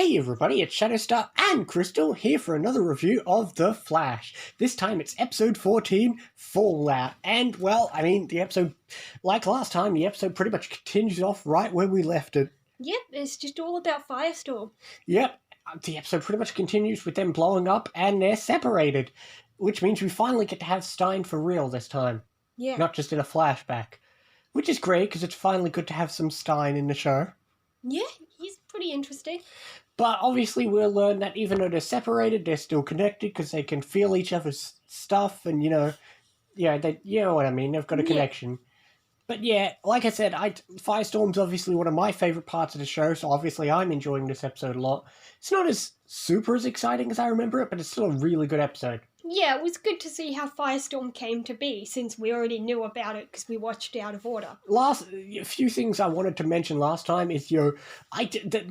Hey everybody, it's Shadowstar and Crystal here for another review of The Flash. This time it's episode 14, Fallout. And, well, the episode, like last time, the episode pretty much continues off right where we left it. Yep, it's just all about Firestorm. Yep, the episode pretty much continues with them blowing up and they're separated, which means we finally get to have Stein for real this time. Yeah. Not just in a flashback. Which is great, because it's finally good to have some Stein in the show. Yeah, he's pretty interesting. But obviously we'll learn that even though they're separated, they're still connected because they can feel each other's stuff and, you know what I mean, they've got a connection. But yeah, like I said, Firestorm's obviously one of my favourite parts of the show, so obviously I'm enjoying this episode a lot. It's not as super as exciting as I remember it, but it's still a really good episode. Yeah, it was good to see how Firestorm came to be, since we already knew about it because we watched Out of Order. A few things I wanted to mention last time is, the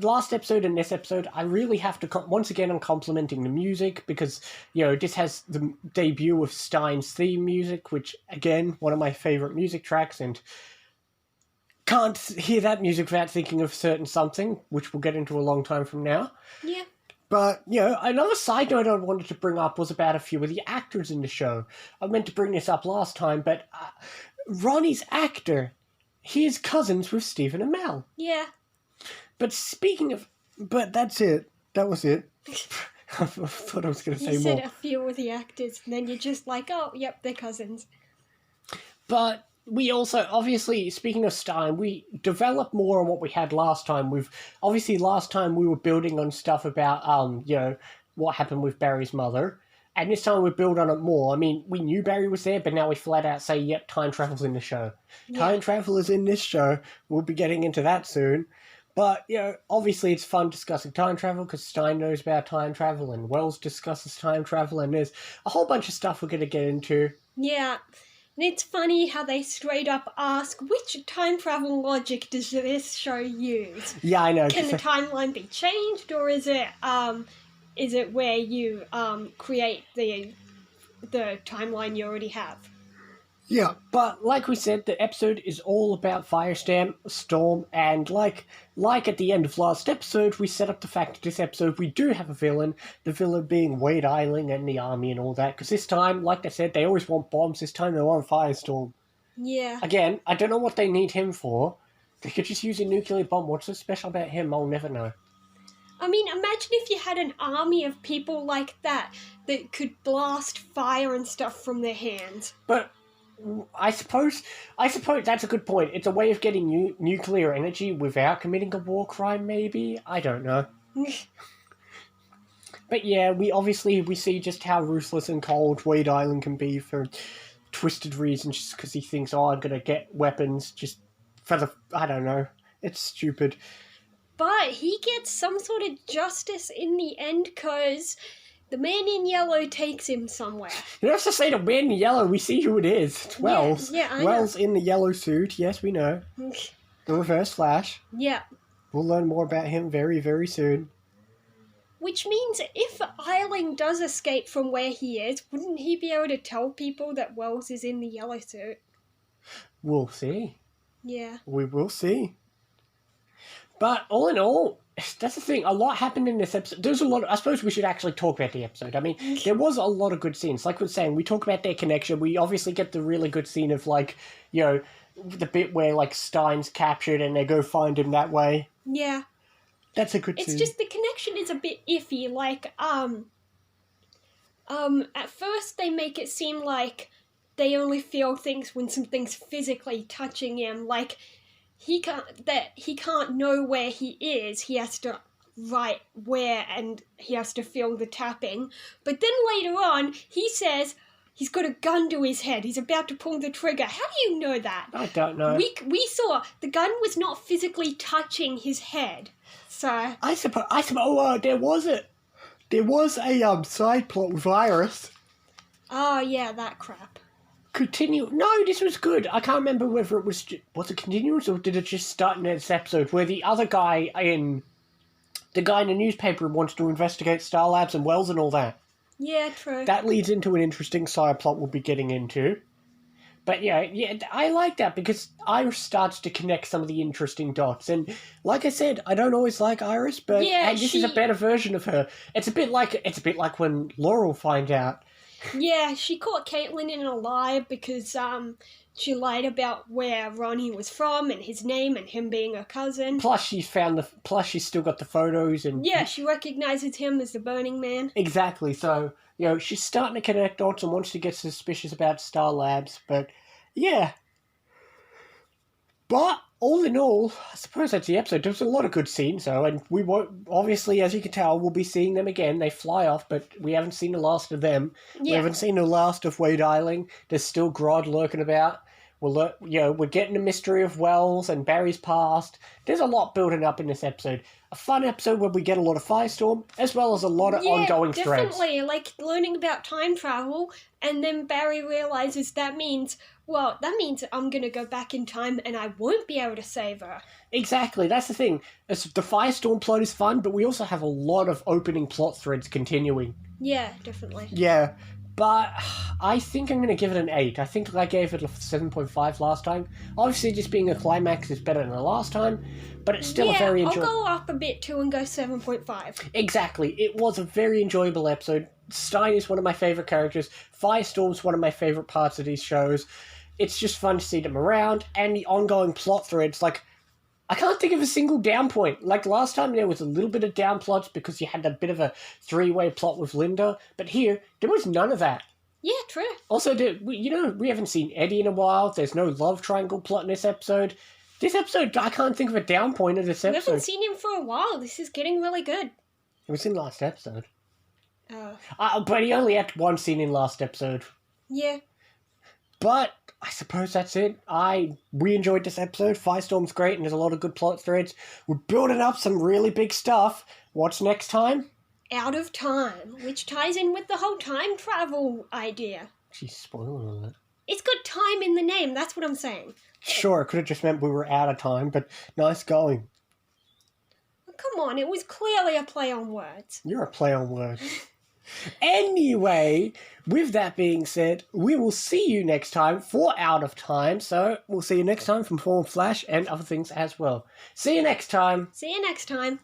last episode and this episode, I really have to, once again, I'm complimenting the music because, this has the debut of Stein's theme music, which, again, one of my favourite music tracks, and can't hear that music without thinking of Certain Something, which we'll get into a long time from now. Yeah. But, another side note I wanted to bring up was about a few of the actors in the show. I meant to bring this up last time, but Ronnie's actor, he is cousins with Stephen Amell. Yeah. But but that's it. That was it. I thought I was going to say more. You said a few of the actors, and then you're just like, oh, yep, they're cousins. But we also, obviously, speaking of Stein, we developed more on what we had last time. Last time we were building on stuff about, what happened with Barry's mother. And this time we build on it more. I mean, we knew Barry was there, but now we flat out say, yep, time travel's in the show. Yeah. Time travel is in this show. We'll be getting into that soon. But, obviously it's fun discussing time travel because Stein knows about time travel and Wells discusses time travel and there's a whole bunch of stuff we're going to get into. Yeah. And it's funny how they straight up ask, which time travel logic does this show use? Yeah, I know. Can the timeline be changed, or is it where you create the timeline you already have? Yeah, but like we said, the episode is all about Firestorm, and like at the end of last episode, we set up the fact that this episode we do have a villain, the villain being Wade Eiling and the army and all that, because this time, like I said, they always want bombs, this time they want Firestorm. Yeah. Again, I don't know what they need him for. They could just use a nuclear bomb. What's so special about him? I'll never know. I mean, imagine if you had an army of people like that could blast fire and stuff from their hands. But I suppose that's a good point. It's a way of getting nuclear energy without committing a war crime, maybe? I don't know. But yeah, we see just how ruthless and cold Wade Eiling can be for twisted reasons, just because he thinks, I'm going to get weapons just for I don't know. It's stupid. But he gets some sort of justice in the end, because the man in yellow takes him somewhere. You don't have to say the man in yellow. We see who it is. It's Wells. Yeah, I Wells know. In the yellow suit. Yes, we know. The Reverse Flash. Yeah. We'll learn more about him very, very soon. Which means if Eiling does escape from where he is, wouldn't he be able to tell people that Wells is in the yellow suit? We'll see. Yeah. We will see. But all in all, that's the thing. A lot happened in this episode. There's a lot. I suppose we should actually talk about the episode. I mean, there was a lot of good scenes. Like we're saying, we talk about their connection. We obviously get the really good scene of, the bit where, Stein's captured and they go find him that way. Yeah. That's a good scene. It's just the connection is a bit iffy. At first they make it seem like they only feel things when something's physically touching him. Like, he can't know where he is. He has to write where, and he has to feel the tapping. But then later on, he says he's got a gun to his head. He's about to pull the trigger. How do you know that? I don't know. We saw the gun was not physically touching his head. So I suppose. There was a side plot with Iris. Oh yeah, that crap. Continue. No, this was good. I can't remember whether it was it continuous or did it just start in this episode where the guy in the newspaper wants to investigate Star Labs and Wells and all that. Yeah, true. That leads into an interesting side plot we'll be getting into. But yeah, I like that because Iris starts to connect some of the interesting dots. And like I said, I don't always like Iris, but Yeah, hey, this is a she- better version of her. It's a bit like when Laurel find out. Yeah, she caught Caitlin in a lie because she lied about where Ronnie was from and his name and him being her cousin. Plus, she's still got the photos and Yeah, she recognizes him as the Burning Man. exactly. So she's starting to connect dots and wants to get suspicious about Star Labs. But yeah, but all in all, I suppose that's the episode. There's a lot of good scenes, though, and we won't, obviously, as you can tell, we'll be seeing them again. They fly off, but we haven't seen the last of them. We Yeah, haven't seen the last of Wade Eiling. There's still Grodd lurking about. We're getting the mystery of Wells and Barry's past. There's a lot building up in this episode. A fun episode where we get a lot of Firestorm, as well as a lot of ongoing threads. definitely. Like learning about time travel, and then Barry realizes that means I'm gonna go back in time and I won't be able to save her. Exactly, that's the thing. The Firestorm plot is fun, but we also have a lot of opening plot threads continuing. Yeah, definitely. Yeah, but I think I'm going to give it an 8. I think I gave it a 7.5 last time. Obviously, just being a climax is better than the last time, but it's still a very I'll enjoyable... go up a bit too and go 7.5. Exactly, it was a very enjoyable episode. Stein is one of my favourite characters. Firestorm's one of my favourite parts of these shows. It's just fun to see them around, and the ongoing plot threads, like... I can't think of a single down point. Like last time, there was a little bit of down plots because you had a bit of a three-way plot with Linda, but here, there was none of that. Yeah, true. Also, we haven't seen Eddie in a while. There's no love triangle plot in this episode. This episode, I can't think of a down point of this We episode. haven't seen him for a while. This is getting really good. It was in last episode. Oh. But he only had one scene in last episode. Yeah. But I suppose that's it. We enjoyed this episode. Firestorm's great, and there's a lot of good plot threads. We're building up some really big stuff. What's next time? Out of Time, which ties in with the whole time travel idea. She's spoiling all that. It's got time in the name, that's what I'm saying. Sure, it could have just meant we were out of time, but nice going. Come on, it was clearly a play on words. You're a play on words. Anyway, with that being said, we will see you next time for Out of Time. So we'll see you next time from Form Flash and other things as well. See you next time. See you next time.